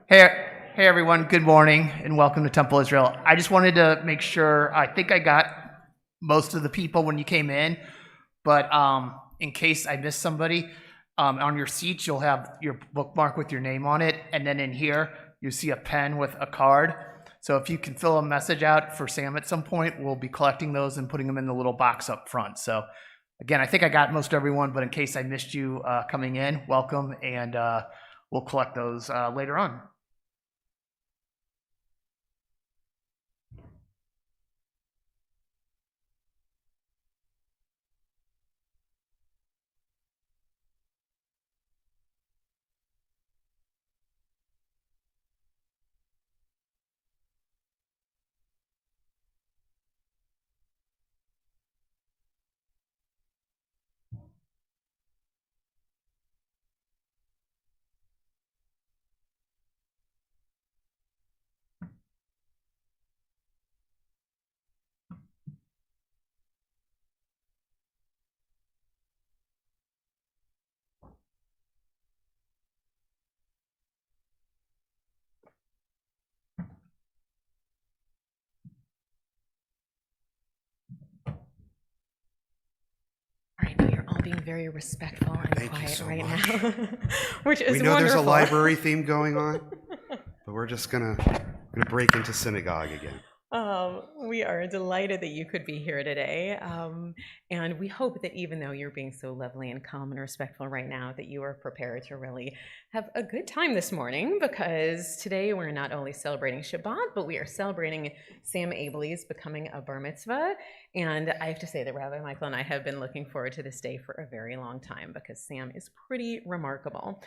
Hey everyone, good morning and welcome to Temple Israel. I just wanted to make sure, I think I got most of the people when you came in, but in case I missed somebody, on your seats you'll have your bookmark with your name on it, and then in here you see a pen with a card. So if you can fill a message out for Sam at some point, we'll be collecting those and putting them in the little box up front. So again, I think I got most everyone, but in case I missed you coming in, welcome, and we'll collect those later on. I know you're all being very respectful and quiet right now, which is We know wonderful. there's a library theme going on, but we're just gonna break into synagogue again. We are delighted that you could be here today, and we hope that even though you're being so lovely and calm and respectful right now, that you are prepared to really have a good time this morning, because today we're not only celebrating Shabbat, but we are celebrating Sam Abeles becoming a bar mitzvah. And I have to say that Rabbi Michael and I have been looking forward to this day for a very long time, because Sam is pretty remarkable.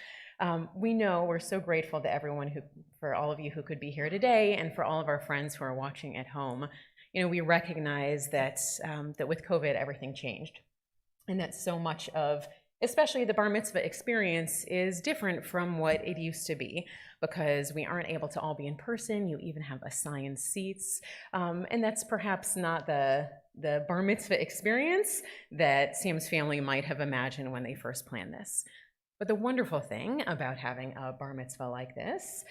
We know we're so grateful to for all of you who could be here today, and for all of our friends who are watching at home. You know, we recognize that that with COVID, everything changed, and that so much of, especially the bar mitzvah experience, is different from what it used to be, because we aren't able to all be in person. You even have assigned seats, and that's perhaps not the bar mitzvah experience that Sam's family might have imagined when they first planned this. But the wonderful thing about having a bar mitzvah like this,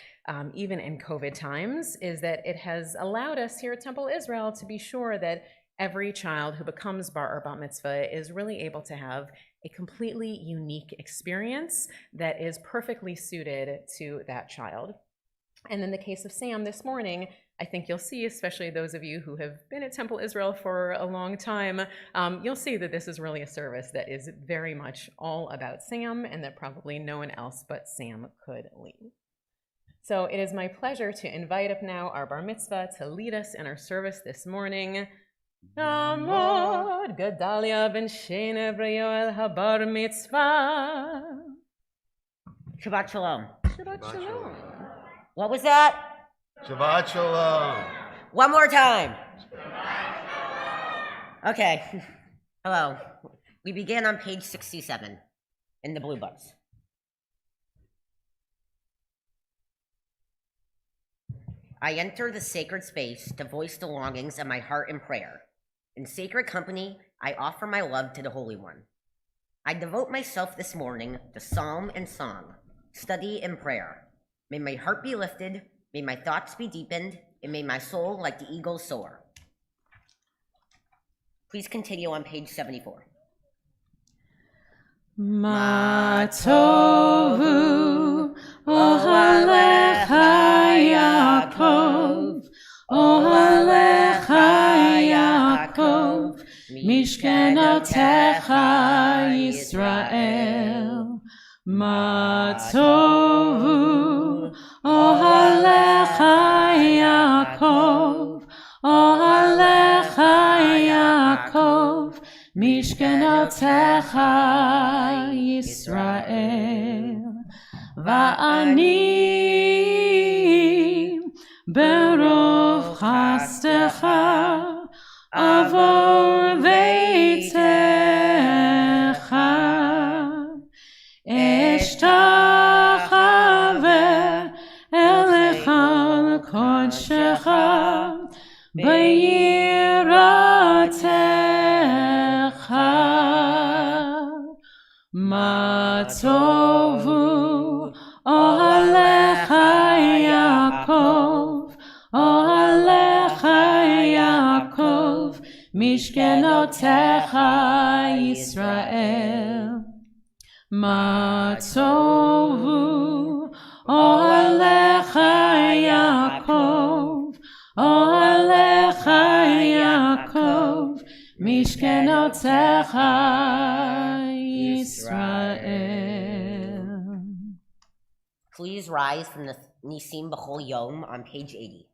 even in COVID times, is that it has allowed us here at Temple Israel to be sure that every child who becomes bar or bat mitzvah is really able to have a completely unique experience that is perfectly suited to that child. And in the case of Sam this morning, I think you'll see, especially those of you who have been at Temple Israel for a long time, you'll see that this is really a service that is very much all about Sam, and that probably no one else but Sam could lead. So it is my pleasure to invite up now our bar mitzvah to lead us in our service this morning. Amod Gedalia ben Shene Yoel habar mitzvah. Shabbat shalom. Shabbat shalom. What was that? Shabbat shalom. One more time. Okay. Hello. We begin on page 67 in the blue books. I enter the sacred space to voice the longings of my heart in prayer. In sacred company, I offer my love to the Holy One. I devote myself this morning to psalm and song, study and prayer. May my heart be lifted, may my thoughts be deepened, and may my soul like the eagle soar. Please continue on page 74. Ma tovu ohalecha Yaakov, ohalecha Yaakov, mishkenotecha Yisrael. Ma tovu ohalecha Yaakov, ohalecha Yaakov, mishkenotecha Yisrael. Va'ani berov chastecha avor veitecha eshtachave elecha l'kodshecha b'yiratecha. Ma tovu ohalecha Mishkenotecha Yisrael. Ma tovu Ohalecha Yaakov, Ohalecha Yaakov, Mishkenotecha Yisrael. Please rise from the Nisim B'chol Yom on page 80.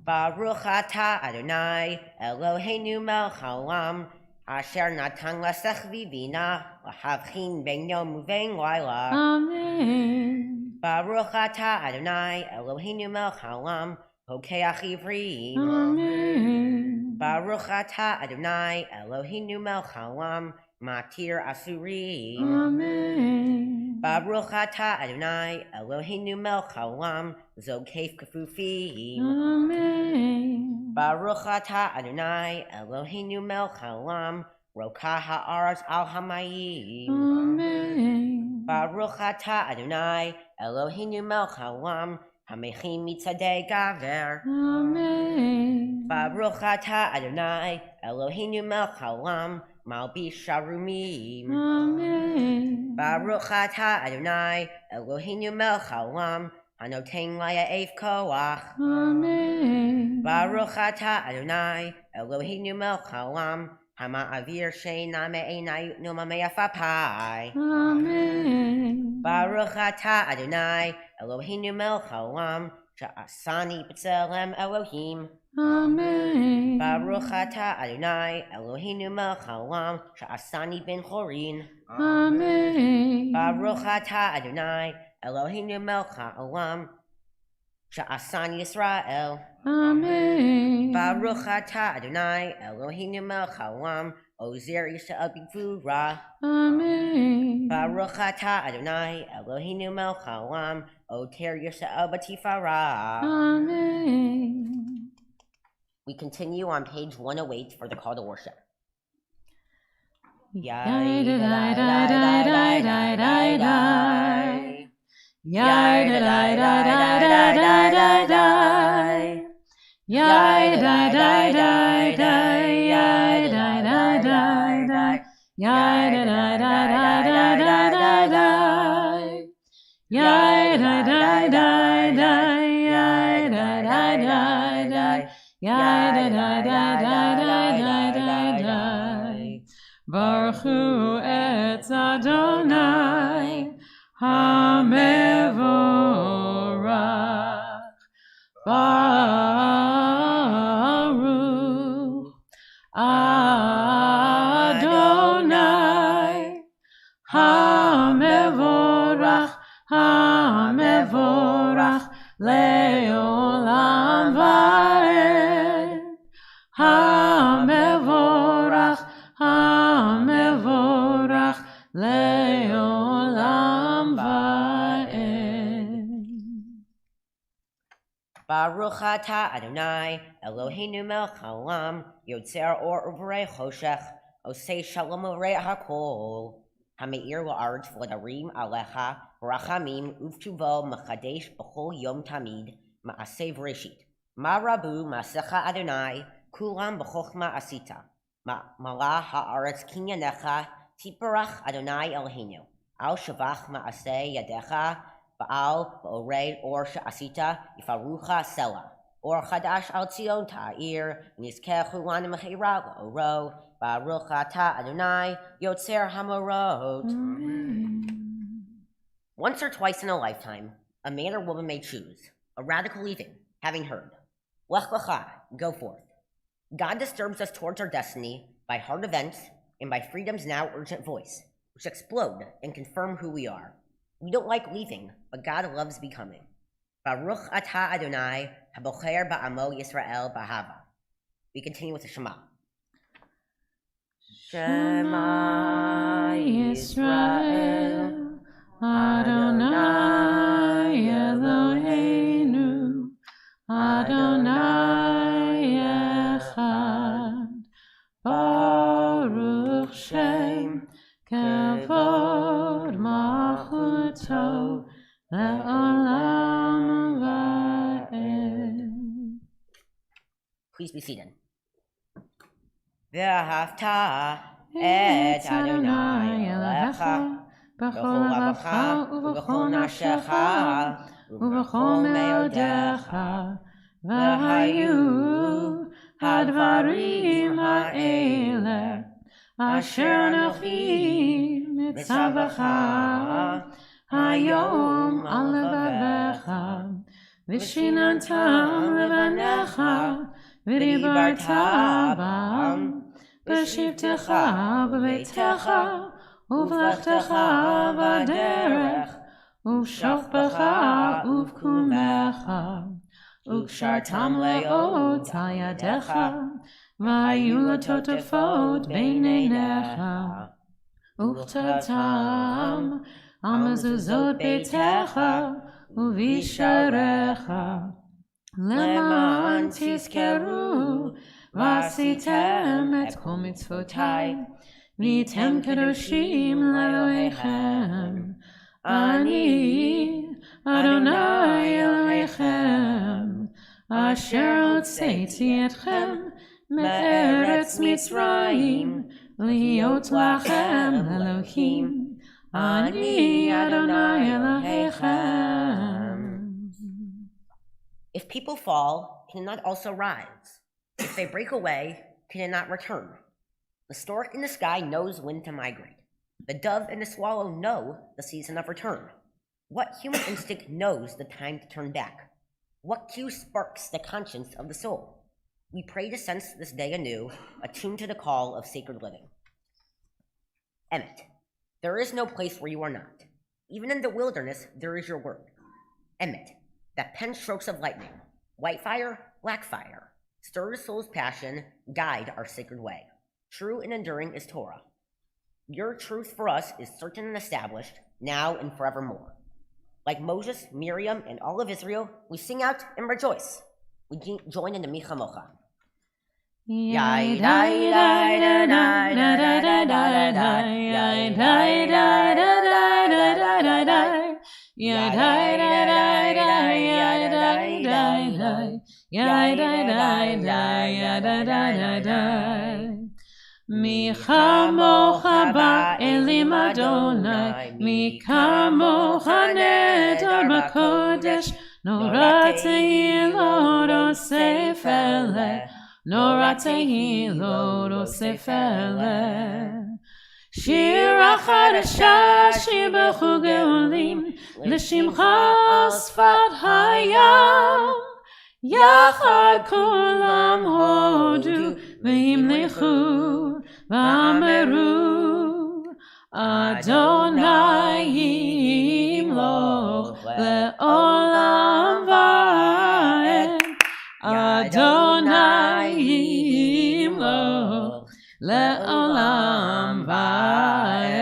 Baruch atah Adonai Eloheinu melech haolam asher natan lasech vivina lahavchin ben yom uven laila. Amen. Baruch atah Adonai Eloheinu melech haolam hokeach ivrim. Amen. Baruch atah Adonai Eloheinu melech haolam matir asurim. Amen. Baruch atah Adonai Eloheinu melech haolam zokef kafufim. Amen. Baruch atah Adonai Eloheinu melech haolam rokah haaretz al hamayim. Amen. Baruch atah Adonai Eloheinu melech haolam hamechim mitzadei gaver. Amen. Baruch atah Adonai Eloheinu melech haolam malbish sharumim. Amen. Baruch atah Adonai Eloheinu melech haolam hanoten laya'ef koach. Amen. Baruch atah Adonai Eloheinu melech haolam hama'avir she'ena me'enai numa me'afapai. Amen. Baruch atah Adonai Eloheinu melech haolam sha'asani b'tselem Elohim. Amen. Baruch atah Adonai Eloheinu melech haolam sha'asani ben chorin. Amen. Baruch atah Adonai Eloheinu melech haolam sha'asani Yisrael. Amen. Baruch atah Adonai Eloheinu melech haolam ozer Yisrael b'gvura. Amen. Baruch atah Adonai Eloheinu melech haolam oter Yisrael b'tifara. Amen. We continue on page 108 for the call to worship. Yai da da da da da da da da. Yai da da da da da da da da. Yai da da da da. Yai da da da da. Yai da da da da da da da da. Yai da da da da. Yai da da da da. Yai da da da da da da da da. Baruch hu et Adonai hamevorach. Baruch Adonai hamevorach, hamevorach leolam vaed. Hamevorach, hamevorach leolam vaed. Baruch atah Adonai Eloheinu melech haolam yotzer or uvrei choshech osei shalom uvrei hakol hameir la'aretz v'ledarim alecha rachamim uvtuvo mechadesh b'chol yom tamid ma'aseh v'reshit ma rabu ma'asecha Adonai kulam b'chochma asita ma'mala ha'aretz kinyanecha tiparach Adonai Eloheinu al shavach ma'aseh yadecha Baal ba'orei or she'asita yifarucha sela or chadash al tzion ta'ir nizkechu lanu mechira la'oro baruch atah Adonai yotzer hamorot. Once or twice in a lifetime, a man or woman may choose a radical leaving, having heard. Lech lecha, go forth. God disturbs us towards our destiny by hard events and by freedom's now urgent voice, which explode and confirm who we are. We don't like leaving, but God loves becoming. Baruch atah Adonai habocher ba'amo Yisrael b'ahava. We continue with the Shema. Shema Yisrael, Adonai Eloheinu, Adonai Echad, Baruch Shem, Kavod Malchuto, Le'olam Va'ed. Please be seated. ואהבת את אדוני אלוהיך בכל לבבך ובכל נפשך ובכל מאודיך, והיו הדברים האלה אשר אנוכי מצווך היום על לבביך, ושיננתם לבניך ודיברת בם בשבתך בביתך ובלכתך בדרך ובשוכבך ובקומך, וקשרתם לאות על ידיך, והיו לטוטפות בין עיניך, וכתבתם על מזוזות ביתך ובשעריך, למען תזכרו ועשיתם את כל מצוותיי, והייתם קדושים לאלוהיכם. אני אדוני אלוהיכם, אשר הוצאתי אתכם מארץ מצרים, להיות לכם אלוהים. אני אדוני אלוהיכם. If people fall, can it not also rise? If they break away, can it not return? The stork in the sky knows when to migrate. The dove and the swallow know the season of return. What human instinct knows the time to turn back? What cue sparks the conscience of the soul? We pray to sense this day anew, attuned to the call of sacred living. Emmet, there is no place where you are not. Even in the wilderness, there is your word. Emmet, that pen strokes of lightning, white fire, black fire, stir the soul's passion, guide our sacred way. True and enduring is Torah. Your truth for us is certain and established, now and forevermore. Like Moses, Miriam, and all of Israel, we sing out and rejoice. We join in the Michamocha. מי כמוך באלים אדוני, מי כמוך נדר בקודש, נורא תהילות אוסף אלה, נורא תהילות אוסף אלה. שיר החדשה שיבחו גאולים, לשמך על שפת הים. יחד כולם הודו וימלכו ואמרו, אדוני ימלוך לעולם ועד. אדוני ימלוך לעולם ועד.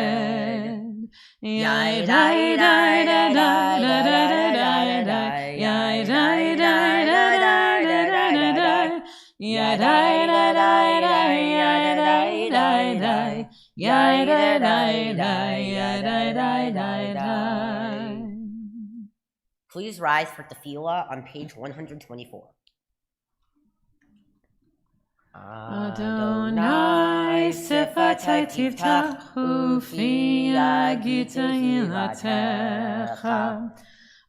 יאי די די די די די די די יאי די די Ya da da da da ya da da da ya da da da ya da da da. Please rise for tefillah on page 124. Adonai sefatai tiftach ufi yagid tehillatcha.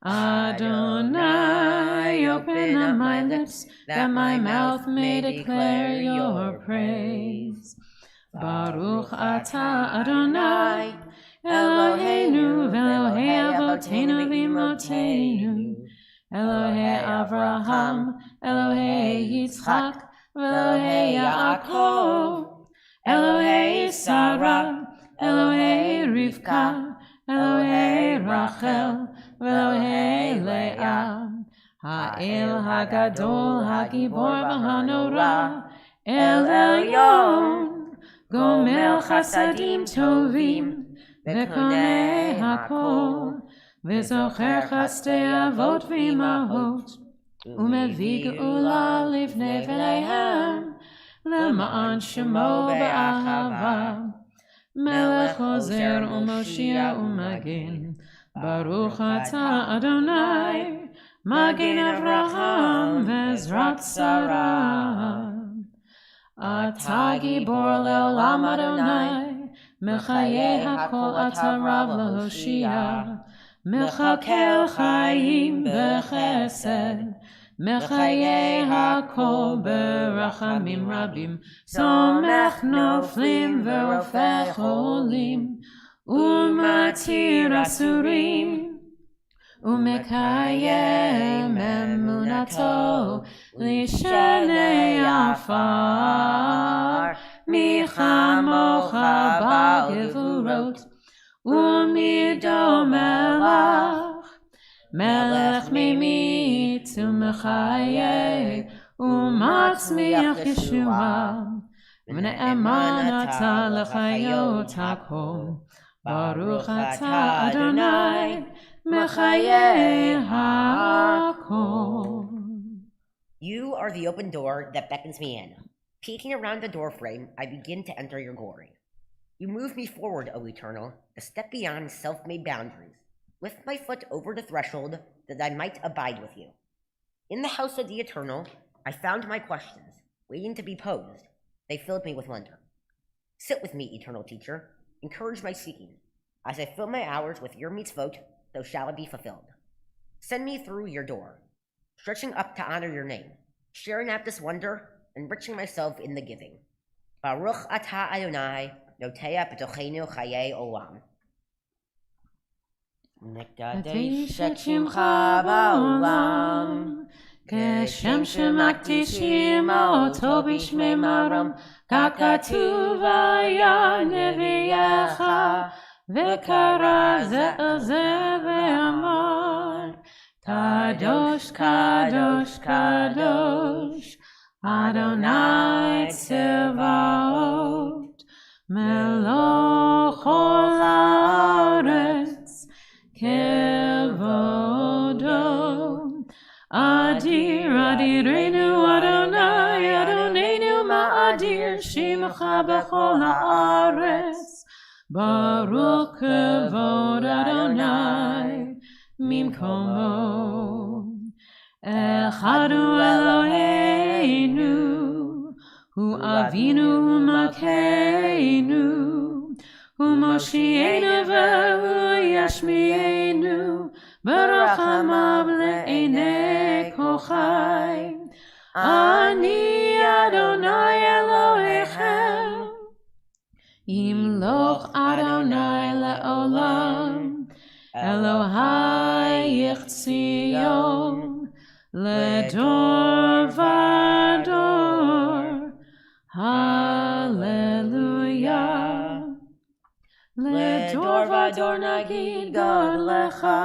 Adonai, open up my lips, that my mouth may declare your praise. Baruch atah Adonai, Eloheinu v'Elohei avoteinu v'imotenu, Elohei Avraham, Elohei Yitzchak, v'Elohei Yaakov, Elohei Sarah, Elohei Rivka, Elohei Rachel, Elohei Leah, Ha'el Hagadol, Hagibor v'Hanora, El Elyon, Gomel Chasadim Tovim, V'Konei Hakol, V'Zocher Chastei Avot v'Imahot, U'Mevi Geula Livnei V'Leihem, Lema'an Shemo B'Achava, Melech Ozer U'Moshia U'Magin, Baruch atah Adonai, Magen Avraham Vezrat Sarah. Ata Gibor Leolam Adonai, Mechaye Hakol Ata Rav Lehoshia, Mechakel Chayim Bechesed, Mechaye Hakol Berachamim Rabim, Somech Noflim Verofech Olim, Umatir Asurim, Umekayem Emunato, Lishenei Afar, Michamocha Bal Gevurot, Umido Melach, Melech Mimit Umechaye, Umatzmiach Yeshua, V'ne'emanata L'chayot HaKol, Baruch Ata Adonai, Mechaye HaKol. You are the open door that beckons me in. Peeking around the doorframe, I begin to enter your glory. You move me forward, O Eternal, a step beyond self-made boundaries. Lift my foot over the threshold that I might abide with you. In the house of the Eternal, I found my questions, waiting to be posed. They filled me with wonder. Sit with me, Eternal Teacher. Encourage my seeking. As I fill my hours with your mitzvot, so shall it be fulfilled. Send me through your door, stretching up to honor your name, sharing out this wonder, enriching myself in the giving. Baruch Ata Adonai, Notea B'tochenu Chaye Olam. Nekdadesh et Shimcha ba'olam, Keshem shemakdishim oto b'shmei maram, Kakatuv aya neviyecha, V'kara ze ve'amar, Kadosh, Kadosh, Kadosh, Adonai Tzevaot, Meloch ol haaretz, Kevodo. Adir, Adirenu, Adonai, Adonenu ma'adir, Shimcha b'chol haaretz, Baruch Kevod Adonai, Mimkomo. Echadu Eloheinu, Hu Avinu, Hu Malkeinu, Hu Moshienu v'Hu Yashmienu, Barachamav le'enei kochai. Ani Adonai Elohechem, Yimloch Adonai le'olam, Elohai Yichtzion, Ledor vador, Hallelujah. Ledor vador nagid God lecha,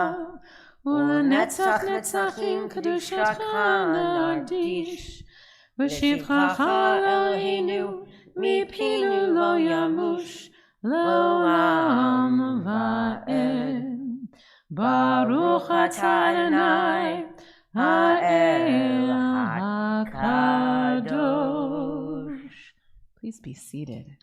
Ulenetzach netzachim kedushatcha nardish, V'shivchacha Eloheinu, mipinu lo yamush, Lo'am va'ed. Baruch atah Adonai, Ha'el HaKadosh. Please be seated.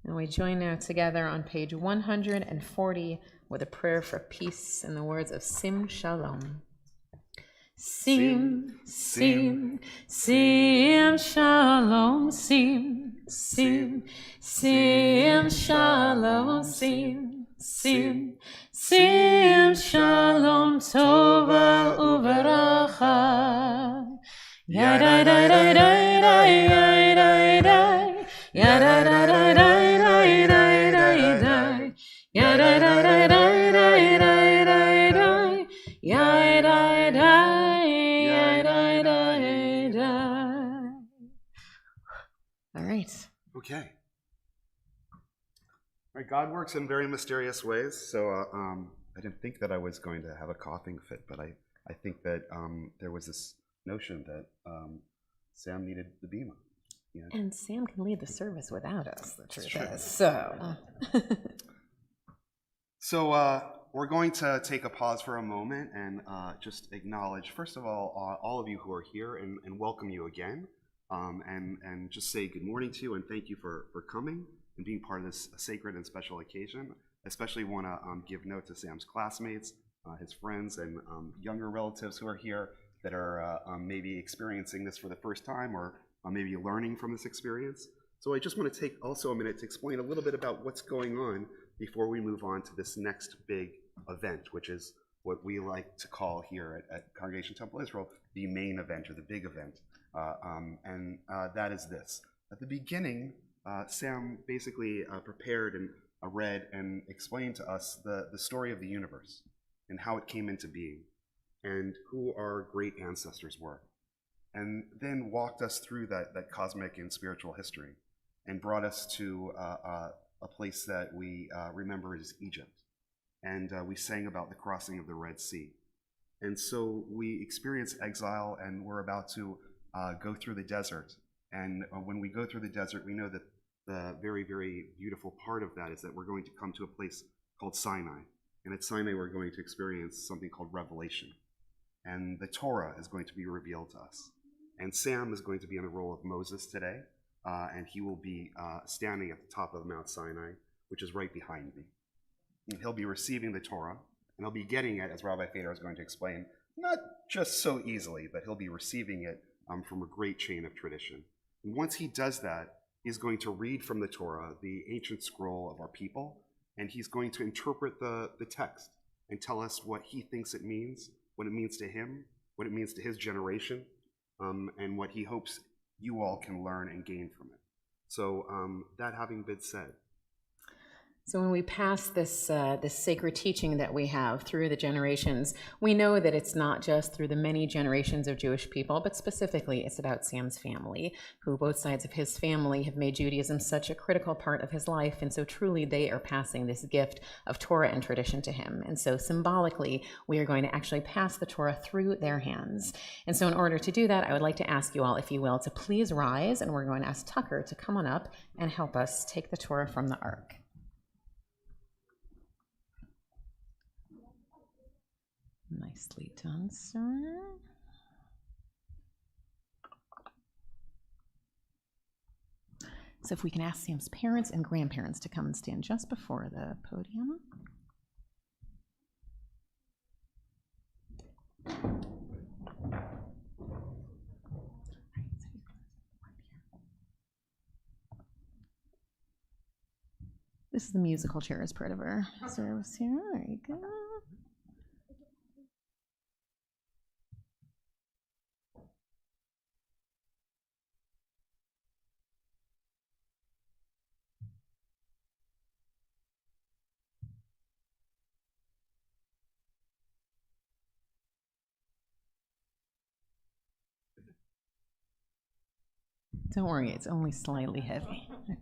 And we join now together on page 140 with a prayer for peace in the words of Sim Shalom. Sim, sim, sim shalom, sim, sim, sim shalom, sim, sim, sim shalom, tova uveracha. Yada da da da da da da, yada da da da da da da, yada da da da da da da, yada da. All right. Okay. All right, God works in very mysterious ways. So I didn't think that I was going to have a coughing fit, but I think that there was this notion that Sam needed the bima. You know? And Sam can lead the service without us, the truth true. is. So, So we're going to take a pause for a moment and just acknowledge, first of all of you who are here and welcome you again. And just say good morning to you and thank you for coming and being part of this sacred and special occasion. I especially want to give note to Sam's classmates, his friends and younger relatives who are here that are maybe experiencing this for the first time or maybe learning from this experience. So I just want to take also a minute to explain a little bit about what's going on before we move on to this next big event, which is what we like to call here at Congregation Temple Israel the main event or the big event. And that is this. At the beginning, Sam basically prepared and read and explained to us the story of the universe and how it came into being and who our great ancestors were. And then walked us through that cosmic and spiritual history and brought us to a place that we remember as Egypt. And we sang about the crossing of the Red Sea. And so we experience exile, and we're about to go through the desert. And when we go through the desert, we know that the very, very beautiful part of that is that we're going to come to a place called Sinai. And at Sinai, we're going to experience something called Revelation. And the Torah is going to be revealed to us. And Sam is going to be in the role of Moses today, and he will be standing at the top of Mount Sinai, which is right behind me. And he'll be receiving the Torah, and he'll be getting it, as Rabbi Feder is going to explain, not just so easily, but he'll be receiving it from a great chain of tradition. And once he does that, he's going to read from the Torah, the ancient scroll of our people, and he's going to interpret the text and tell us what he thinks it means, what it means to him, what it means to his generation, and what he hopes you all can learn and gain from it. So that having been said, So when we pass this sacred teaching that we have through the generations, we know that it's not just through the many generations of Jewish people, but specifically it's about Sam's family, who both sides of his family have made Judaism such a critical part of his life, and so truly they are passing this gift of Torah and tradition to him. And so symbolically, we are going to actually pass the Torah through their hands. And so in order to do that, I would like to ask you all, if you will, to please rise, and we're going to ask Tucker to come on up and help us take the Torah from the ark. Nicely done, sir. So if we can ask Sam's parents and grandparents to come and stand just before the podium. This is the musical chairs part of our service here. There you go. Don't worry, it's only slightly heavy. Okay.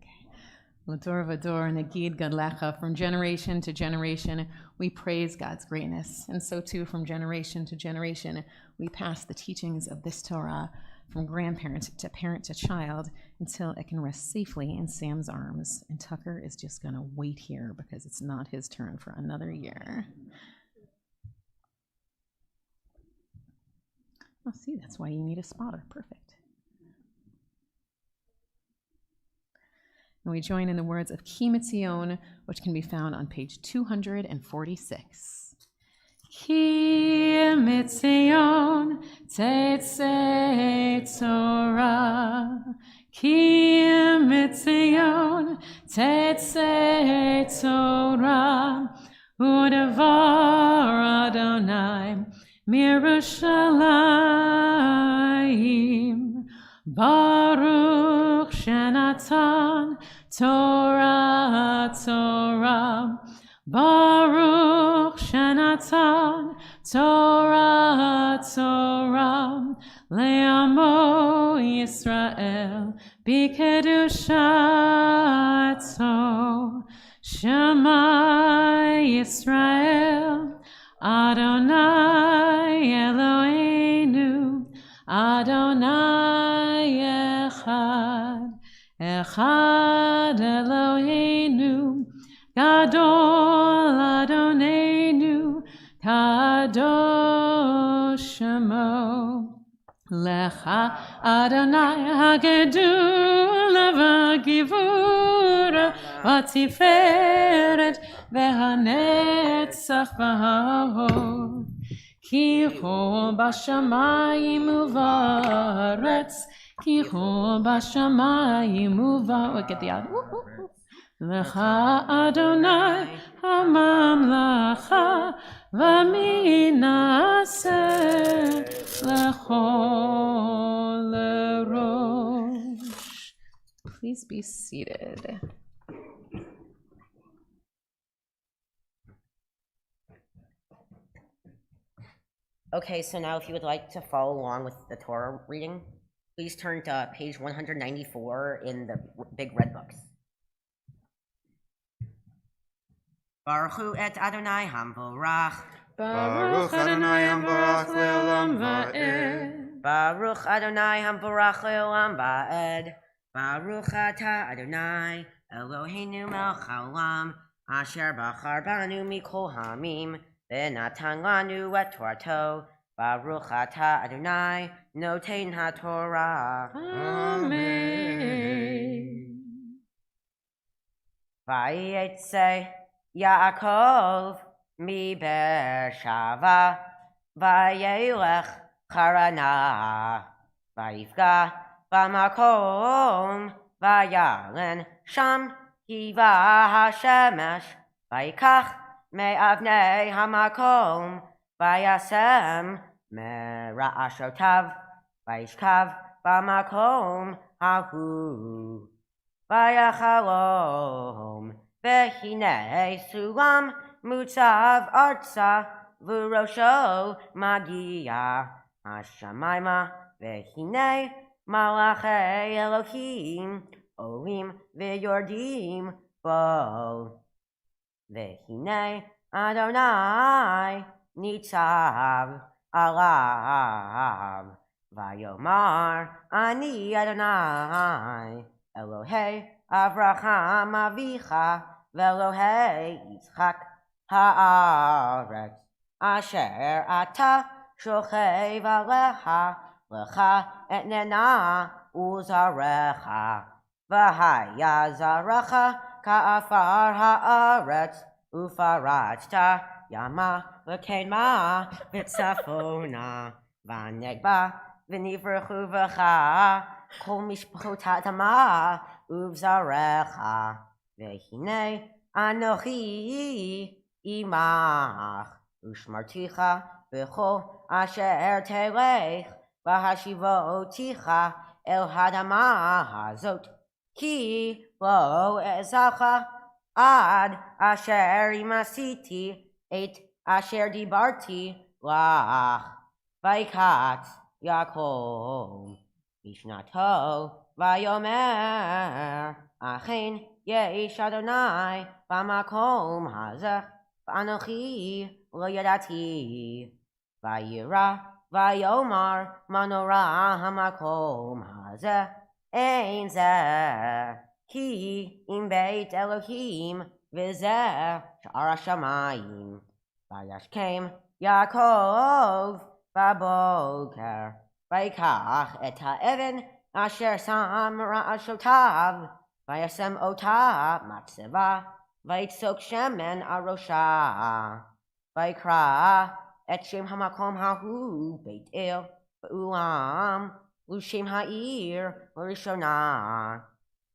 L'dor v'dor negid gadlecha. From generation to generation, we praise God's greatness. And so too, from generation to generation, we pass the teachings of this Torah from grandparent to parent to child until it can rest safely in Sam's arms. And Tucker is just going to wait here because it's not his turn for another year. Oh, see, that's why you need a spotter. Perfect. And we join in the words of Ki Mitzion, which can be found on page 246. Ki Mitzion tetzei Torah, Ki Mitzion tetzei Torah, u'devar Adonai mirushalayim, Baruch Shenatan Torah, Torah, Baruch Shenatan Torah, Torah, Le'amo Yisrael B'kedushato, Shema Yisrael, Adonai Eloheinu, Adonai Echad, Echad Eloheinu, Gadol Adonenu, Kadosh Shemo. Lecha Adonai Hagedula V'Givura V'Tiferet והנצח וההוד, כי הוא בשמיים ובארץ, כי הוא בשמיים ובארץ. Get the other. לך אדוני הממלכה, ומי נעשה לכל ראש. Please be seated. Okay, so now if you would like to follow along with the Torah reading, please turn to page 194 in the big red books. Baruch hu et Adonai hamvorach. Baruch Adonai hamvorach le'olam va'ed. Baruch Adonai hamvorach le'olam va'ed. Baruch atah Adonai Eloheinu melech haolam asher bachar banu mikol hamim v'natan lanu et Torato. Baruch atah Adonai noten haTorah. Amen. Vayetze Yaakov mi Beersheva vayelech Harana vayifga b'makom vayalen sham hiva hashemesh vayikach me'avnei hamakom vayasem mera'ashotav vayishkav b'makom hahu vayachalom Vehine sulam mutzav artsa v'rosho magia hashamayma vehine malachei Elohim olim v'yordim bo vehine Adonai nitzav alav vayomar ani Adonai Elohei Avraham Avicha Velohei Yitzchak Haaretz Asher Ata Shochev Alecha Lecha Etnena Uzarecha V'haya Zarecha Ka'afar Haaretz Ufarachta Yama V'kedma V'tzafona V'negba V'nivrechu V'cha Kol Mishpachot Ha'tama Uvzarecha vehine anochi imach ushmarticha bechol asher telech v'hashivoticha el hadama hazot ki lo ezacha ad asher imasiti et asher dibarti lach vaikat Yaakov Mishnato Vayomer Achen Yesh Adonai Bamakom Hazeh V'anochi Lo Yadati Vayira Vayomar Manora Hamakom Hazeh Ein Zeh Ki Im Beit Elohim V'zeh Sha'ar HaShamayim Vayashkem Yaakov Baboker Vayikach et ha'even asher sam ra'ashotav vayasem ota matzeva vayitzok shemen arosha vayikra et shem hamakom hahu Beit El v'ulam l'shem ha'ir l'rishona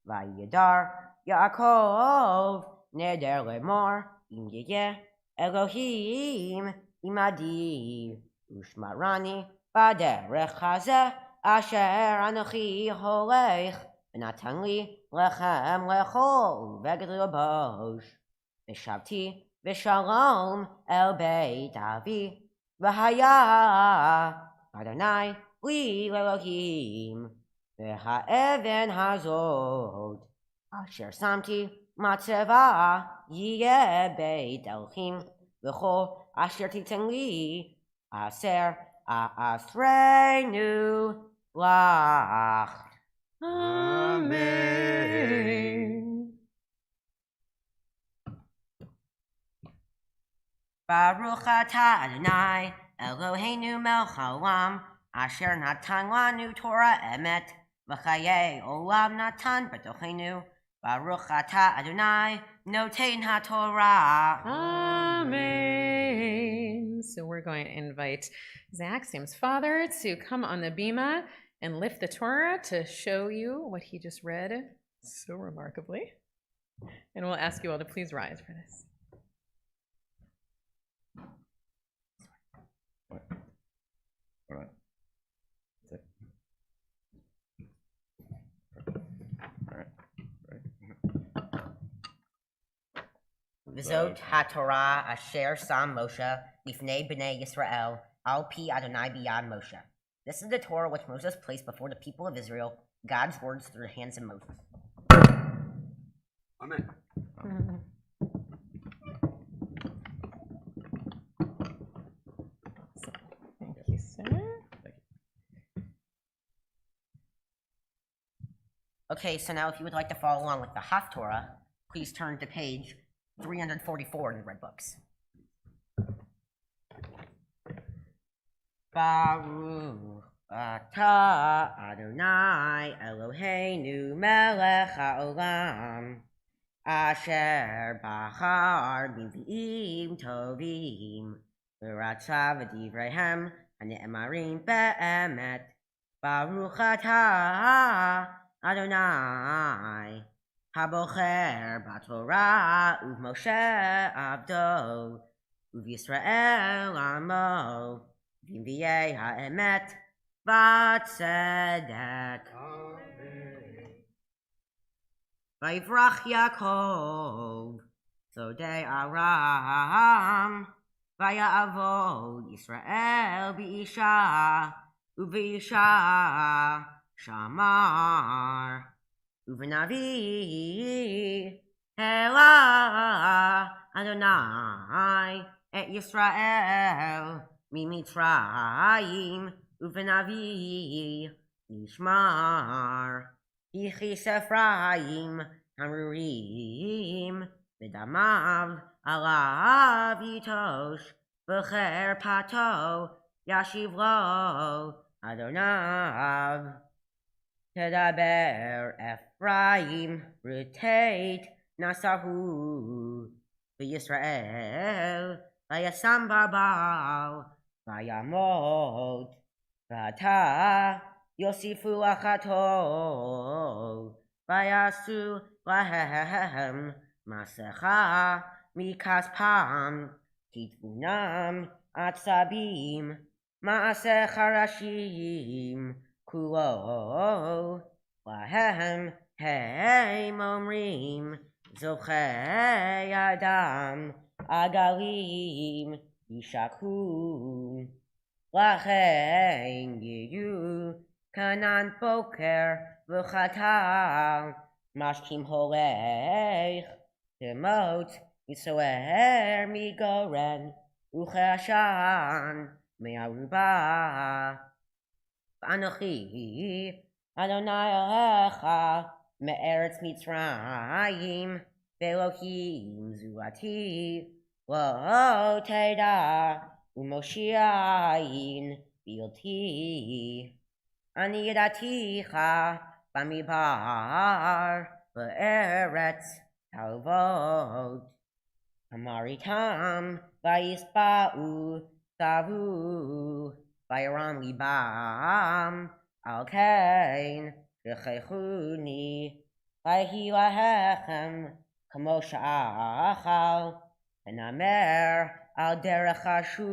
vayidar Yaakov neder lemor im yeh Elohim imadi ushmarani Baderech hazeh asher anochi holech v'natan li lechem lechol v'eged l'bosh v'shavti v'shalom el beit avi v'haya Adonai li l'Elohim v'ha'even hazot asher samti matzeva yeh beit Elohim v'chol asher titen li aser Asreinu lach. Amen. Baruch atah Adonai Eloheinu melech haolam asher natan lanu Torah emet v'chayei olam natan b'tochenu Baruch atah Adonai noten haTorah. Amen. So we're going to invite Zach, Sam's father, to come on the bima and lift the Torah to show you what he just read so remarkably. And we'll ask you all to please rise for this. All right. V'zot haTorah asher sam Moshe lifnei b'nei Yisrael al pi Adonai biyad Moshe. This is the Torah which Moses placed before the people of Israel, God's words through the hands of Moses. Amen. Thank you, sir. Okay, so now if you would like to follow along with the Haftorah, please turn to page 344 in the Red Books. Baruch atah Adonai Eloheinu melech haolam asher bachar b'nvi'im tovim v'ratza v'divreihem hane'emarim be'emet. Baruch atah Adonai habocher b'Torah u'Moshe abdo u'Yisrael amo v'imviyei ha'emet v'tzedek. Vayivrach Yaakov Zodei Aram Vayavod Yisrael b'isha u'v'isha Shamar u'v'navi Hela Adonai et Yisrael mimitzrayim u'v'navi Yishmar Yichis Ephraim Hamurim v'damav alav yitosh v'cherpato yashiv lo Adonav. Tedaber Ephraim rotate nasahu v'Yisrael v'yasam babal v'yamot v'ata Yosifu achato vayasu lahem masecha mikaspam titvunam atzabim maaseh harashim kulo lahem heim omrim zochei adam agalim yishaku Lachen yeyu kanan boker v'chata mashkim holech demot yisoer migoren uchashan me'aruba Anochi Adonai Alecha me'eretz Mitzrayim ve'Elohim zuati lo teda Umoshiayin bilti Ani yadaticha bamidbar be'eretz talvot Amaritam vayisba'u savu vayaram libam al kain v'cheichuni vayhi lahechem kamo sha'achal v'namer al derech Ashur.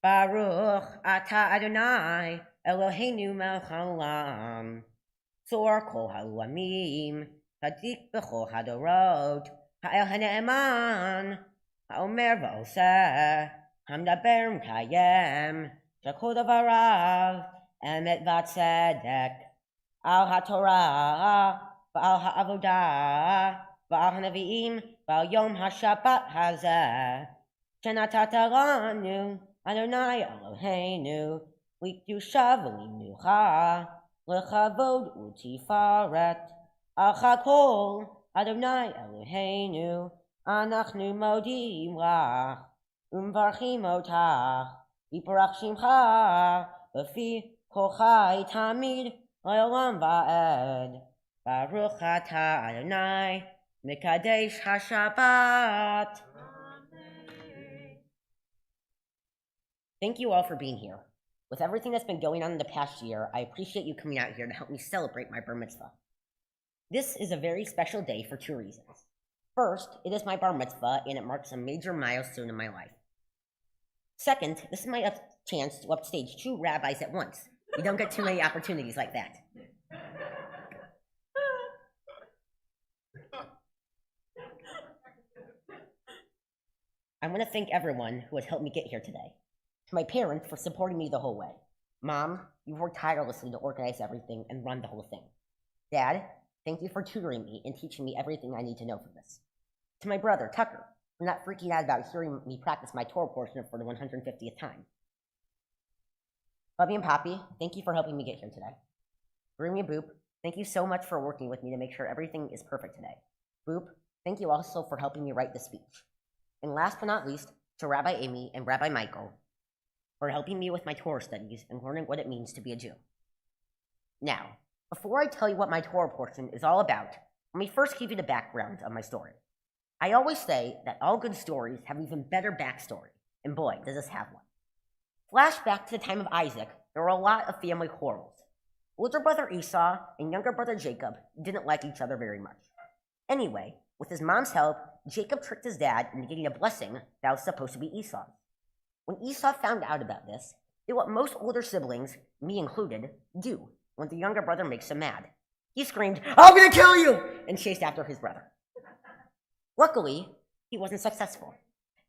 Baruch atah Adonai Eloheinu melech haolam tzor kol ha'olamim tzadik b'chol hadorot ha'el ha'ne'eman ha'omer v'oseh ha'medaber m'kayem shekol davarav emet v'tzedek al ha'torah v'al ha'avodah v'al ha'nevi'im v'al yom ha'shabbat hazeh shenatata lanu Adonai Eloheinu likdusha v'linucha lechavod u'tifaret al chakol Adonai Eloheinu anachnu modim lach umvarchim otach yiparach shimcha b'fi Kol chai tamid le'olam va'ed. Baruch atah Adonai mekadesh haShabbat. Thank you all for being here. With everything that's been going on in the past year, I appreciate you coming out here to help me celebrate my bar mitzvah. This is a very special day for two reasons. First, it is my bar mitzvah and it marks a major milestone in my life. Second, this is my chance to upstage two rabbis at once. You don't get too many opportunities like that. I want to thank everyone who has helped me get here today. To my parents for supporting me the whole way. Mom, you've worked tirelessly to organize everything and run the whole thing. Dad, thank you for tutoring me and teaching me everything I need to know for this. To my brother, Tucker, for not freaking out about hearing me practice my Torah portion for the 150th time. Bubby and Poppy, thank you for helping me get here today. Rumi and Boop, thank you so much for working with me to make sure everything is perfect today. Boop, thank you also for helping me write the speech. And last but not least, to Rabbi Amy and Rabbi Michael for helping me with my Torah studies and learning what it means to be a Jew. Now, before I tell you what my Torah portion is all about, let me first give you the background of my story. I always say that all good stories have even better backstory, and boy, does this have one. Flash back to the time of Isaac, there were a lot of family quarrels. Older brother Esau and younger brother Jacob didn't like each other very much. Anyway, with his mom's help, Jacob tricked his dad into getting a blessing that was supposed to be Esau's. When Esau found out about this, did what most older siblings, me included, do when the younger brother makes him mad. He screamed, "I'm gonna kill you!" and chased after his brother. Luckily, he wasn't successful,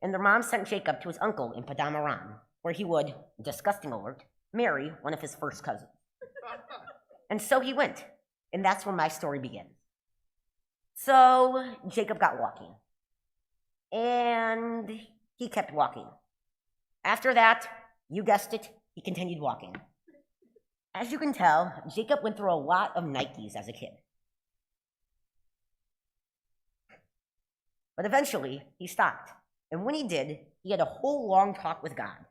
and their mom sent Jacob to his uncle in Padam Aram, where he would, disgusting alert, marry one of his first cousins. And so he went, and that's where my story begins. So Jacob got walking, and he kept walking. After that, you guessed it, he continued walking. As you can tell, Jacob went through a lot of Nikes as a kid. But eventually, he stopped, and when he did, he had a whole long talk with God.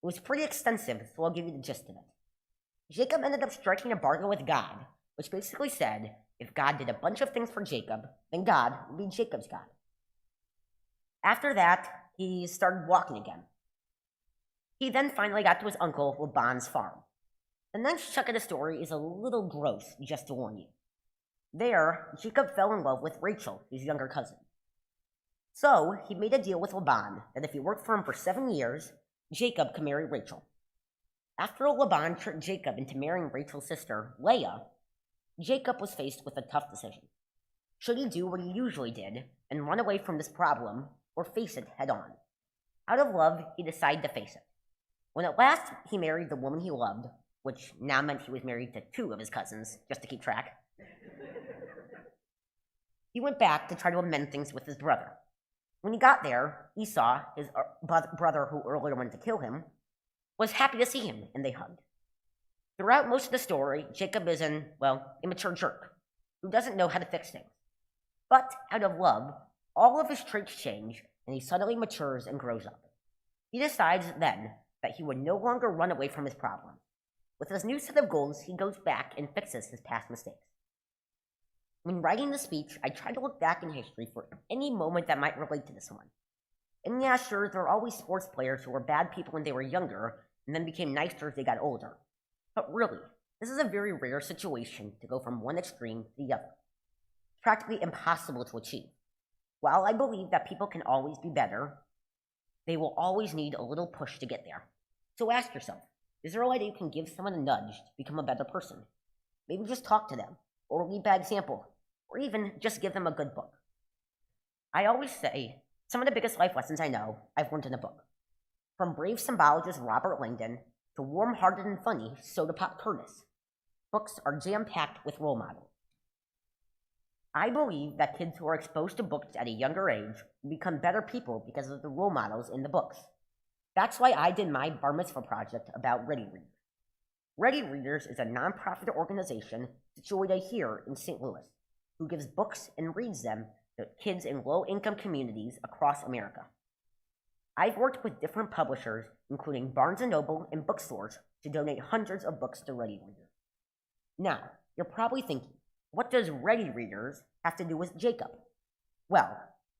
It was pretty extensive, so I'll give you the gist of it. Jacob ended up striking a bargain with God, which basically said, if God did a bunch of things for Jacob, then God would be Jacob's God. After that, he started walking again. He then finally got to his uncle Laban's farm. The next chunk of the story is a little gross, just to warn you. There, Jacob fell in love with Rachel, his younger cousin. So, he made a deal with Laban that if he worked for him for 7 years, Jacob could marry Rachel. After Laban tricked Jacob into marrying Rachel's sister, Leah, Jacob was faced with a tough decision. Should he do what he usually did and run away from this problem, or face it head on? Out of love, he decided to face it. When at last he married the woman he loved, which now meant he was married to 2 of his cousins, just to keep track, he went back to try to amend things with his brother. When he got there, Esau, his brother who earlier wanted to kill him, was happy to see him, and they hugged. Throughout most of the story, Jacob is an, immature jerk, who doesn't know how to fix things. But, out of love, all of his traits change, and he suddenly matures and grows up. He decides then that he would no longer run away from his problems. With his new set of goals, he goes back and fixes his past mistakes. When writing the speech, I tried to look back in history for any moment that might relate to this one. And yeah, sure, there are always sports players who were bad people when they were younger, and then became nicer as they got older. But really, this is a very rare situation to go from one extreme to the other. It's practically impossible to achieve. While I believe that people can always be better, they will always need a little push to get there. So ask yourself, is there a way that you can give someone a nudge to become a better person? Maybe just talk to them, or lead by example, or even just give them a good book. I always say, some of the biggest life lessons I know, I've learned in a book. From brave symbologist Robert Langdon to warm-hearted and funny Soda Pop Curtis. Books are jam-packed with role models. I believe that kids who are exposed to books at a younger age will become better people because of the role models in the books. That's why I did my Bar Mitzvah project about Ready Readers. Ready Readers is a nonprofit organization situated here in St. Louis who gives books and reads them to kids in low-income communities across America. I've worked with different publishers, including Barnes & Noble and bookstores, to donate hundreds of books to Ready Reader. Now, you're probably thinking, what does Ready Readers have to do with Jacob? Well,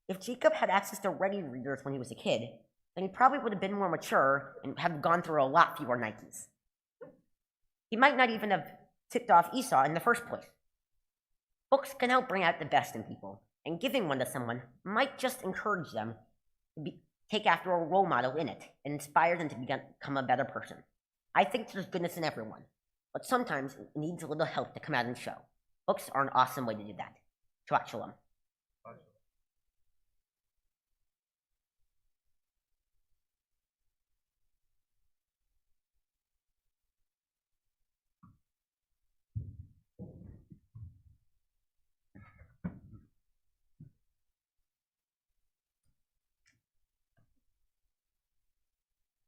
if Jacob had access to Ready Readers when he was a kid, then he probably would have been more mature and have gone through a lot fewer Nikes. He might not even have tipped off Esau in the first place. Books can help bring out the best in people, and giving one to someone might just encourage them to take after a role model in it and inspire them to become a better person. I think there's goodness in everyone, but sometimes it needs a little help to come out and show. Books are an awesome way to do that. Shabbat shalom.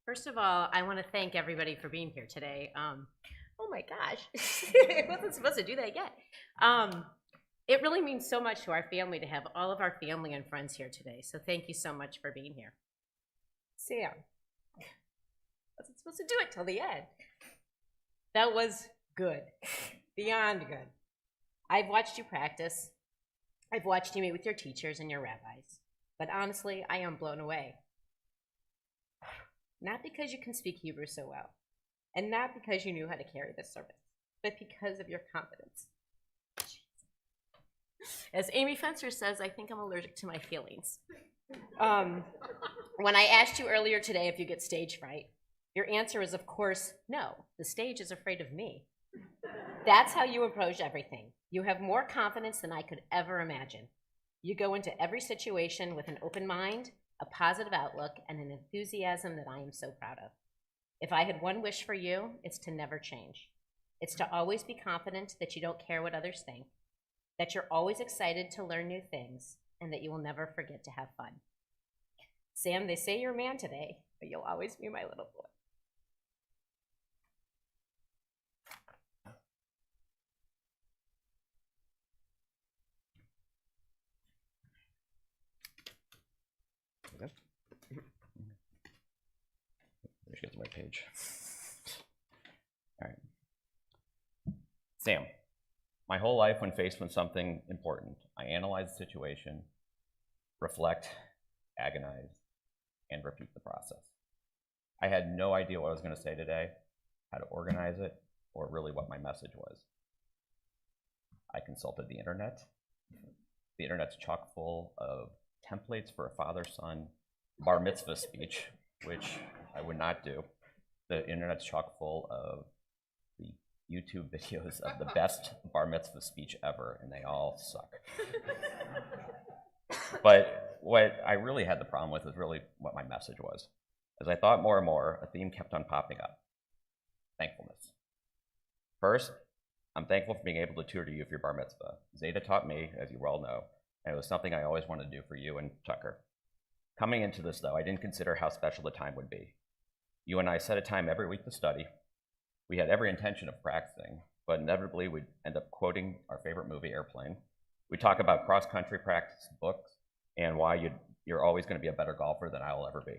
First of all, I want to thank everybody for being here today. Oh my gosh, I wasn't supposed to do that yet. It really means so much to our family to have all of our family and friends here today. So thank you so much for being here. Sam, I wasn't supposed to do it till the end. That was good, beyond good. I've watched you practice. I've watched you meet with your teachers and your rabbis. But honestly, I am blown away. Not because you can speak Hebrew so well, and not because you knew how to carry this service, but because of your confidence. As Amy Fencer says, I think I'm allergic to my feelings. When I asked you earlier today if you get stage fright, your answer is, of course, no. The stage is afraid of me. That's how you approach everything. You have more confidence than I could ever imagine. You go into every situation with an open mind, a positive outlook, and an enthusiasm that I am so proud of. If I had one wish for you, it's to never change. It's to always be confident that you don't care what others think, that you're always excited to learn new things, and that you will never forget to have fun. Sam, they say you're a man today, but you'll always be my little boy. Yep. There she gets my page. All right. Sam, my whole life when faced with something important, I analyze the situation, reflect, agonize, and repeat the process. I had no idea what I was going to say today, how to organize it, or really what my message was. I consulted the internet. The internet's chock full of templates for a father-son bar mitzvah speech, which I would not do. The internet's chock full of the YouTube videos of the best bar mitzvah speech ever, and they all suck. But what I really had the problem with is really what my message was. As I thought more and more, a theme kept on popping up: thankfulness. First, I'm thankful for being able to tutor you for your bar mitzvah. Zeta taught me, as you well know, and it was something I always wanted to do for you and Tucker. Coming into this, though, I didn't consider how special the time would be. You and I set a time every week to study. We had every intention of practicing, but inevitably we'd end up quoting our favorite movie, Airplane. We'd talk about cross-country practice, books, and why you're always going to be a better golfer than I'll ever be.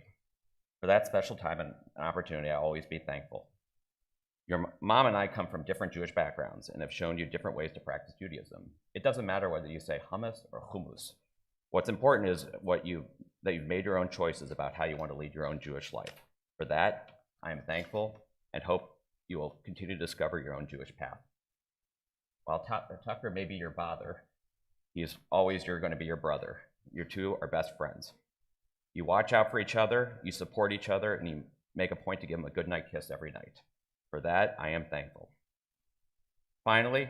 For that special time and opportunity, I'll always be thankful. Your mom and I come from different Jewish backgrounds and have shown you different ways to practice Judaism. It doesn't matter whether you say hummus or hummus. What's important is that you've made your own choices about how you want to lead your own Jewish life. For that, I am thankful and hope you will continue to discover your own Jewish path. While Tucker may be your father, he's always going to be your brother. You two are best friends. You watch out for each other, you support each other, and you make a point to give him a goodnight kiss every night. For that, I am thankful. Finally,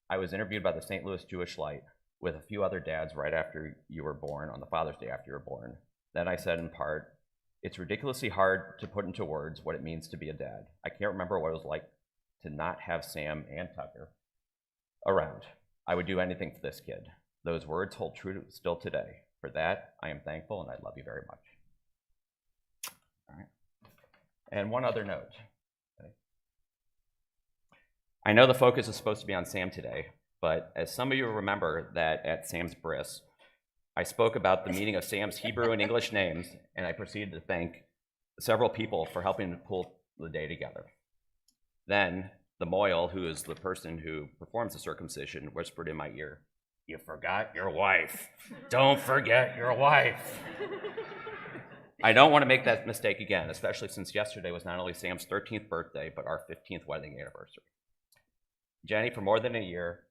I was interviewed by the St. Louis Jewish Light with a few other dads right after you were born, on the Father's Day after you were born. Then I said in part, it's ridiculously hard to put into words what it means to be a dad. I can't remember what it was like to not have Sam and Tucker around. I would do anything for this kid. Those words hold true still today. For that, I am thankful and I love you very much. All right. And one other note. Okay. I know the focus is supposed to be on Sam today, but as some of you remember that at Sam's bris, I spoke about the meaning of Sam's Hebrew and English names, and I proceeded to thank several people for helping to pull the day together. Then the moil, who is the person who performs the circumcision, whispered in my ear, "You forgot your wife. Don't forget your wife." I don't want to make that mistake again, especially since yesterday was not only Sam's 13th birthday, but our 15th wedding anniversary. Jenny, for more than a year,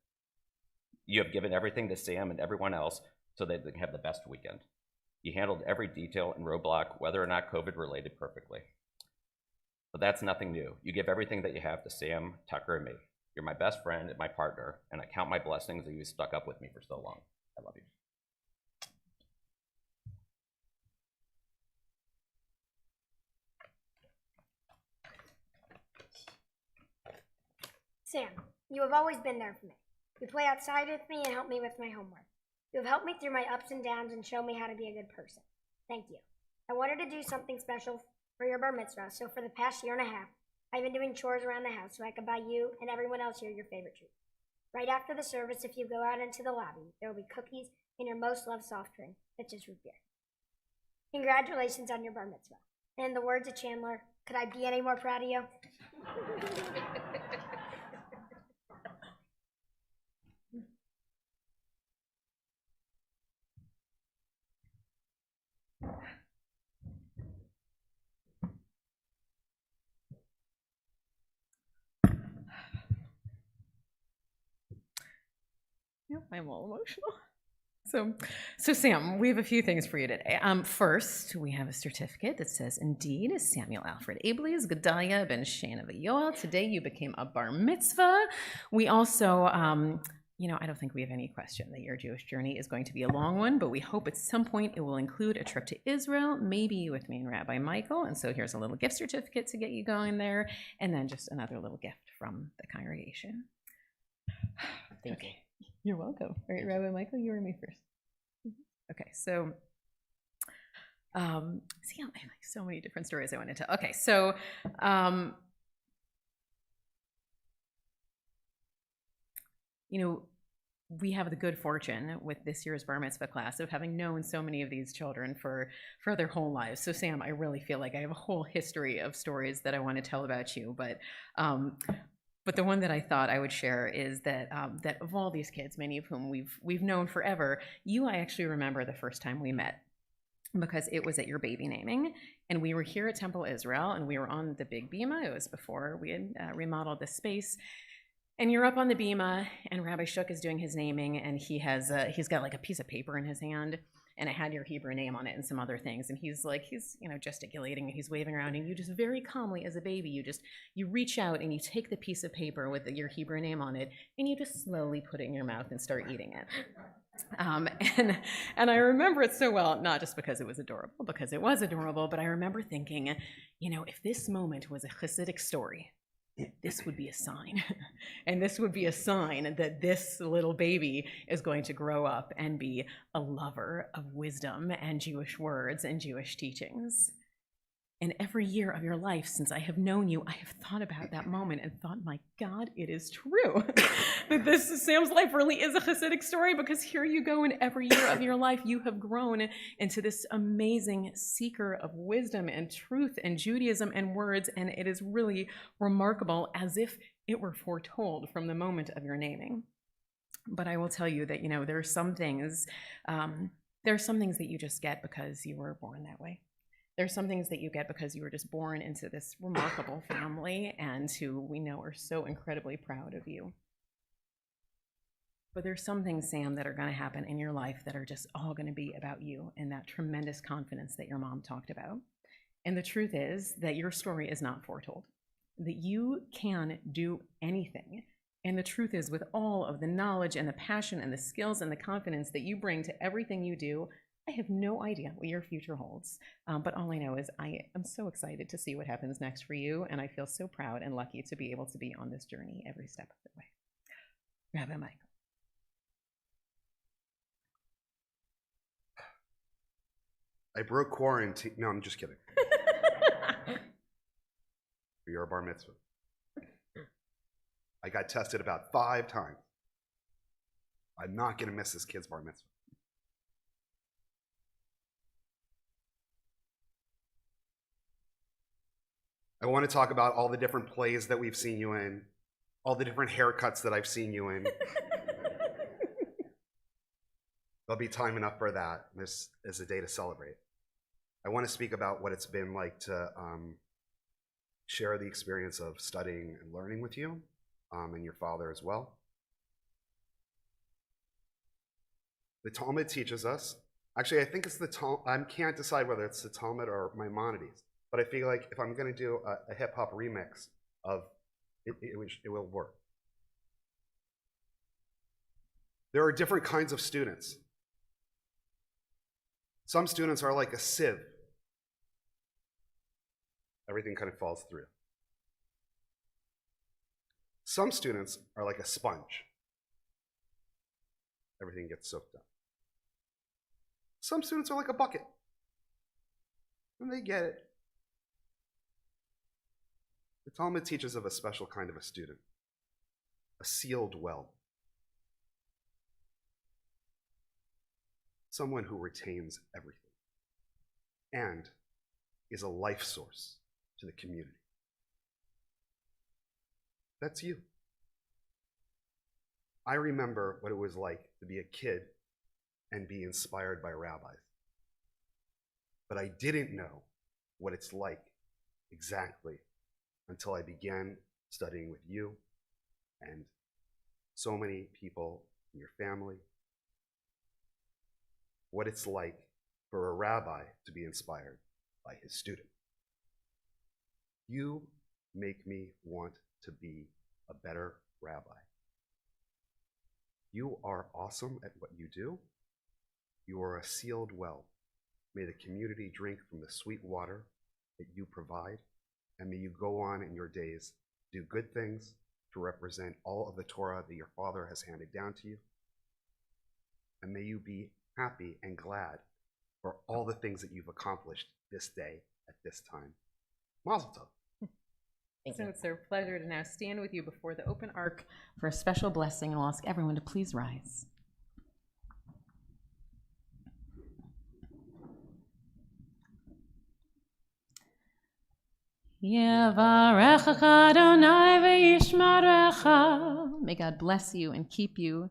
you have given everything to Sam and everyone else so that they can have the best weekend. You handled every detail and roadblock, whether or not COVID-related, perfectly. But that's nothing new. You give everything that you have to Sam, Tucker, and me. You're my best friend and my partner, and I count my blessings that you stuck up with me for so long. I love you. Sam, you have always been there for me. You play outside with me and help me with my homework. You have helped me through my ups and downs and shown me how to be a good person. Thank you. I wanted to do something special for your bar mitzvah, so for the past year and a half, I've been doing chores around the house so I could buy you and everyone else here your favorite treat. Right after the service, if you go out into the lobby, there will be cookies and your most loved soft drink, which is root beer. Congratulations on your bar mitzvah. And in the words of Chandler, could I be any more proud of you? Yep, I'm all emotional. So Sam, we have a few things for you today. First, we have a certificate that says, indeed, Samuel Alfred Abeles, Gedaliah ben Shana Yoel, today you became a bar mitzvah. We also, I don't think we have any question that your Jewish journey is going to be a long one, but we hope at some point it will include a trip to Israel, maybe with me and Rabbi Michael. And so here's a little gift certificate to get you going there, and then just another little gift from the congregation. Thank you. You're welcome. All right, Rabbi Michael, you or me first. Okay, so see, I have like so many different stories I want to tell. Okay, so we have the good fortune with this year's bar mitzvah class of having known so many of these children for their whole lives. So Sam, I really feel like I have a whole history of stories that I want to tell about you, but the one that I thought I would share is that that of all these kids, many of whom we've known forever, I actually remember the first time we met because it was at your baby naming, and we were here at Temple Israel, and we were on the big bima. It was before we had remodeled this space, and you're up on the bima, and Rabbi Shook is doing his naming, and he's got like a piece of paper in his hand, and it had your Hebrew name on it and some other things. And he's gesticulating and he's waving around, and you just very calmly as a baby, you reach out and you take the piece of paper with your Hebrew name on it, and you just slowly put it in your mouth and start eating it. And I remember it so well, not just because it was adorable, but I remember thinking, if this moment was a Hasidic story, this would be a sign. And this would be a sign that this little baby is going to grow up and be a lover of wisdom and Jewish words and Jewish teachings. And every year of your life since I have known you, I have thought about that moment and thought, my God, it is true that Sam's life really is a Hasidic story, because here you go, and every year of your life you have grown into this amazing seeker of wisdom and truth and Judaism and words, and it is really remarkable, as if it were foretold from the moment of your naming. But I will tell you that, there are some things that you just get because you were born that way. There's some things that you get because you were just born into this remarkable family, and who we know are so incredibly proud of you. But there's some things, Sam, that are going to happen in your life that are just all going to be about you and that tremendous confidence that your mom talked about. And the truth is that your story is not foretold, that you can do anything. And the truth is, with all of the knowledge and the passion and the skills and the confidence that you bring to everything you do, I have no idea what your future holds, but all I know is I am so excited to see what happens next for you, and I feel so proud and lucky to be able to be on this journey every step of the way. Rabbi Michael. I broke quarantine. No, I'm just kidding. For your bar mitzvah. I got tested about 5 times. I'm not going to miss this kid's bar mitzvah. I want to talk about all the different plays that we've seen you in, all the different haircuts that I've seen you in. There'll be time enough for that. This is a day to celebrate. I want to speak about what it's been like to share the experience of studying and learning with you, and your father as well. The Talmud teaches us, actually I think it's the Talmud, I can't decide whether it's the Talmud or Maimonides, but I feel like if I'm going to do a hip-hop remix of it, it will work. There are different kinds of students. Some students are like a sieve. Everything kind of falls through. Some students are like a sponge. Everything gets soaked up. Some students are like a bucket. And they get it. The Talmud teaches of a special kind of a student, a sealed well. Someone who retains everything and is a life source to the community. That's you. I remember what it was like to be a kid and be inspired by rabbis. But I didn't know what it's like exactly until I began studying with you and so many people in your family. What it's like for a rabbi to be inspired by his student. You make me want to be a better rabbi. You are awesome at what you do. You are a sealed well. May the community drink from the sweet water that you provide, and may you go on in your days, do good things to represent all of the Torah that your father has handed down to you. And may you be happy and glad for all the things that you've accomplished this day at this time. Mazel tov. So it's our pleasure to now stand with you before the open ark for a special blessing, and I'll ask everyone to please rise. Yevarechecha Adonai v'yishmerecha. May God bless you and keep you.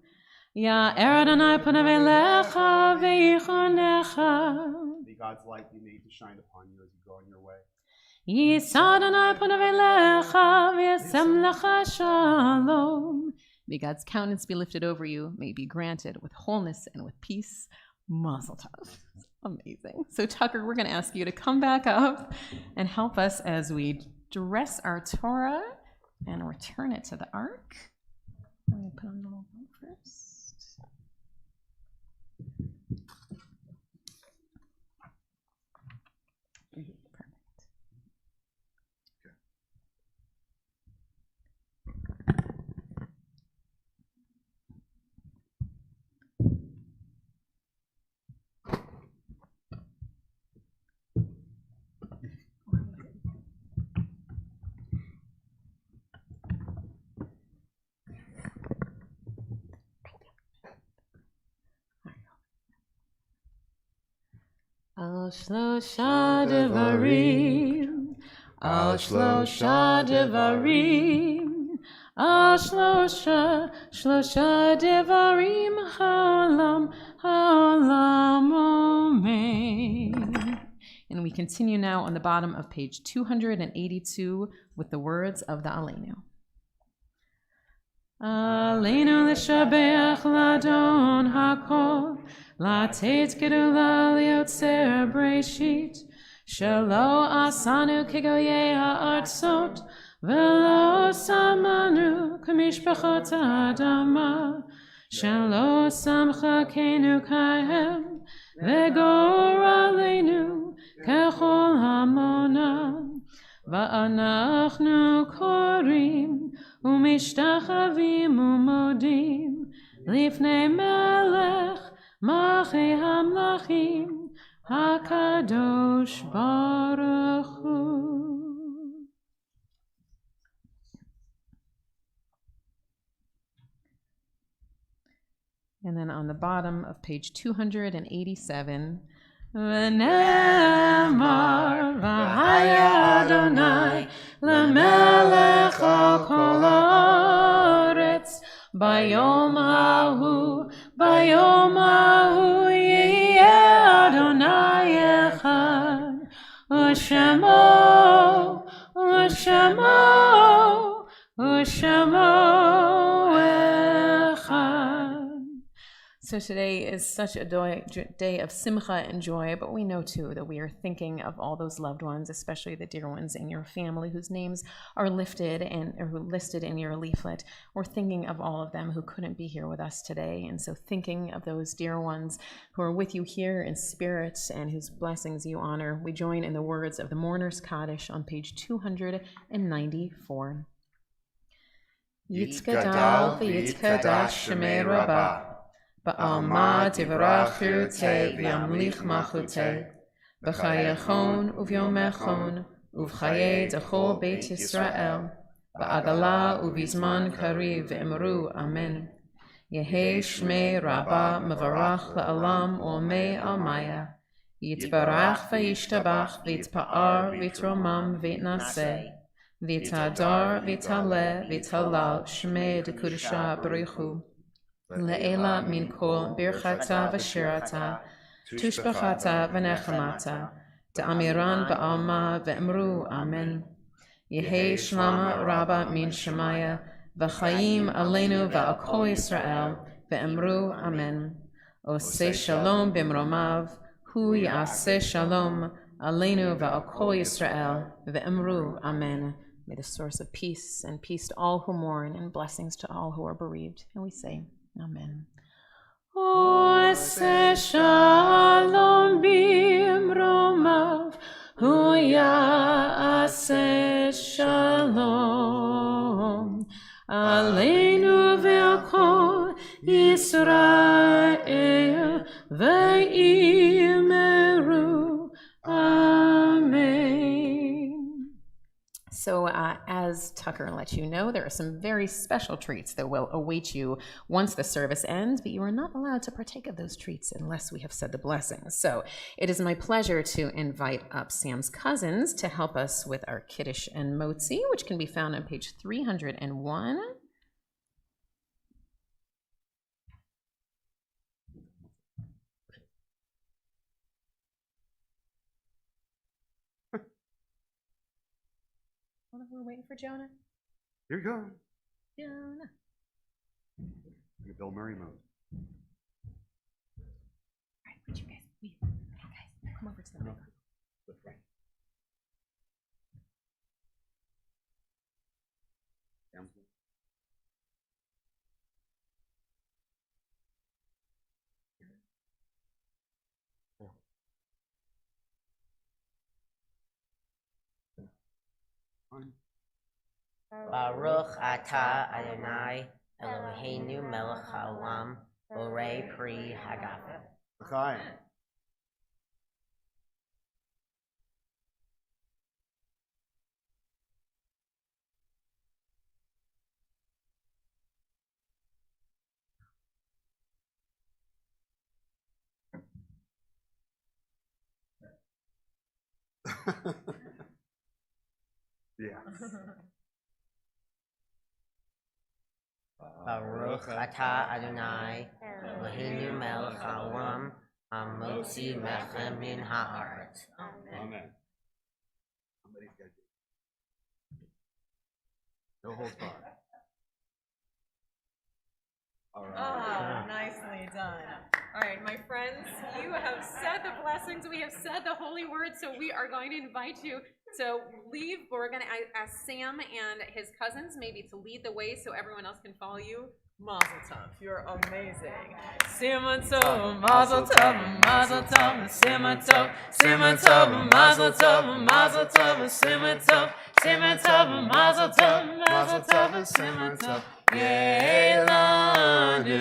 Ya'er Adonai panav elecha v'yichonecha. May God's light be made to shine upon you as you go on your way. Yisad Adonai panav elecha v'yasem lecha shalom. May God's countenance be lifted over you. May it be granted with wholeness and with peace. Mazel tov. Amazing. So Tucker, we're going to ask you to come back up and help us as we dress our Torah and return it to the ark. I'm going to put on the little bow first. Al shlosha devarim, al shlosha devarim, al shlosha devarim, haolam omein. And we continue now on the bottom of page 282 with the words of the Aleinu. Aleinu l'shabeach ladon hakol, Latet gedula liotzer breshit, shelo asanu kegoye ha'artzot, velo samanu k'mishpachot ha'adama, shelo samcha kenu kahem, vegor aleinu kechol hamona, va'anachnu korim, umishtachavim umodim, lifnei melech, Machi hamlachim hakadosh baruch hu. And then on the bottom of page 287, ונאמר והיה אדוני למלך על כל הארץ ביום ההוא יהיה אדוני אחד ושמו אחד. So today is such a day of simcha and joy, but we know too that we are thinking of all those loved ones, especially the dear ones in your family whose names are lifted or who listed in your leaflet. We're thinking of all of them who couldn't be here with us today, and so thinking of those dear ones who are with you here in spirit and whose blessings you honor, we join in the words of the Mourner's Kaddish on page 294. Yitkadal v'yitkadash shemei Rabbah Ba'alma tivrach chirutei v'yamlich machutei B'chayechon uvyomechon uv'chayei dechol Beit Yisrael Ba'agala uvizman kariv v'imru Amen. Yehei shmei Rabbah mevarach la'alam u'omei almaya Yitbarach v'yishtabach v'yitpa'ar v'yitromam v'yitnaseh V'yitadar v'yitaleh v'yitalal shmei dekudusha b'richu Le'ela min kol birchata v'shirata, tushbachata v'nechamata, ta'amiran ba'alma v'emru Amen. Yehei shlama Rabbah min shemaya, v'chayim aleinu v'al kol Yisrael, v'emru Amen. Oseh shalom b'mromav, hu ya'aseh shalom, aleinu v'al kol Yisrael, v'emru Amen. May the source of peace and peace to all who mourn and blessings to all who are bereaved. And we say, Amen. Oseh shalom b'mromav, hu ya'aseh shalom, aleinu ve'al kol Yisrael, ve'imeru Amen. So as Tucker let you know, there are some very special treats that will await you once the service ends, but you are not allowed to partake of those treats unless we have said the blessings. So it is my pleasure to invite up Sam's cousins to help us with our Kiddush and Motzi, which can be found on page 301. We're waiting for Jonah. Here you go. Jonah. Bill Murray mode. All right, would you guys, come over to the mic. Baruch atah Adonai Eloheinu melech haolam borei pri hagafen. L'chaim. Yeah. Baruch atah Adonai Eloheinu melech haolam hamotzi mechem min haaretz. Amen. Somebody's got to. No holds barred. All right. Oh, nicely done. All right, my friends, you have said the blessings. We have said the holy word, so we are going to invite you to leave. We're going to ask Sam and his cousins maybe to lead the way so everyone else can follow you. Mazel tov, you're amazing. Simon tov, mazel tov, mazel tov, Simon tov, Simon tov, mazel tov, mazel tov, Simon tov, Simon tov, mazel tov, mazel tov, Simon tov. Yeilanu,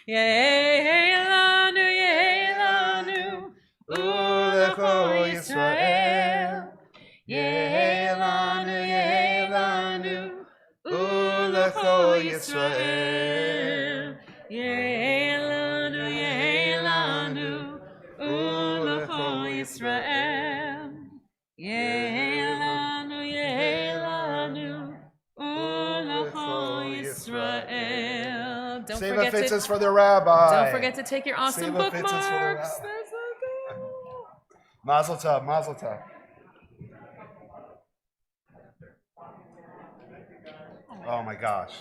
Yeilanu, Yeilanu, Ulecho Yisrael. Yeilanu, Yeilanu, Ulecho Yisrael. Yeilanu, Yeilanu, Israel. Don't Save a forget fitzus to for the rabbi. don't forget to take your awesome Save a fitzus bookmarks. for the rabbi. That's so cool. Mazel tov, mazel tov. Oh my gosh.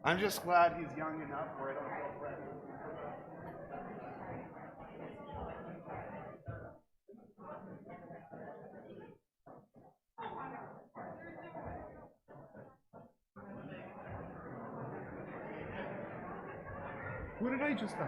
I'm just glad he's young enough where I don't feel threatened. What did I just do?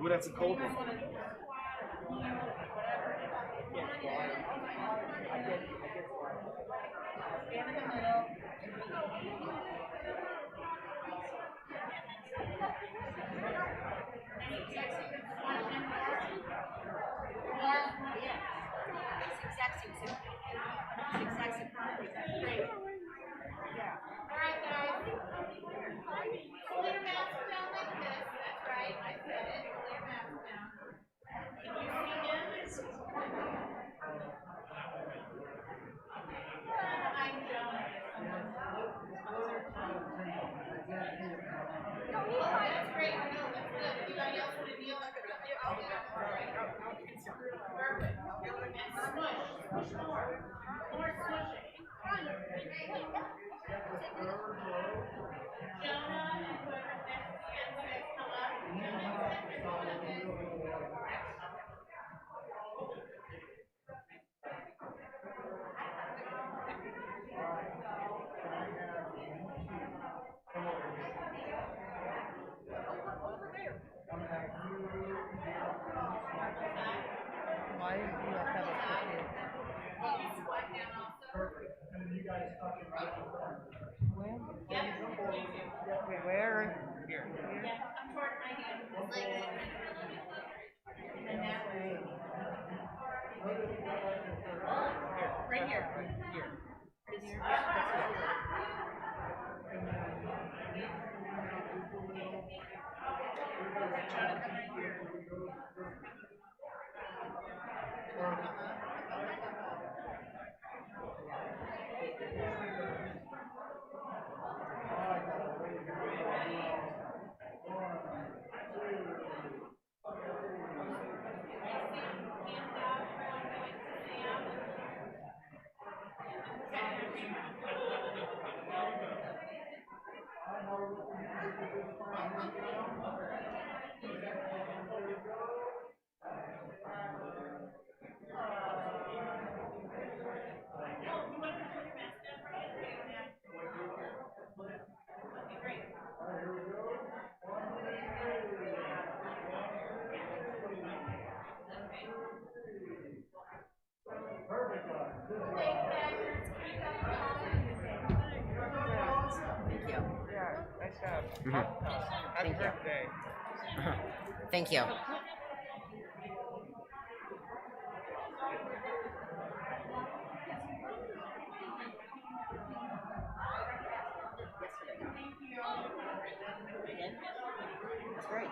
Ooh, that's a cold one. Where? Here. Right here. Thank you. Thank you. That's great.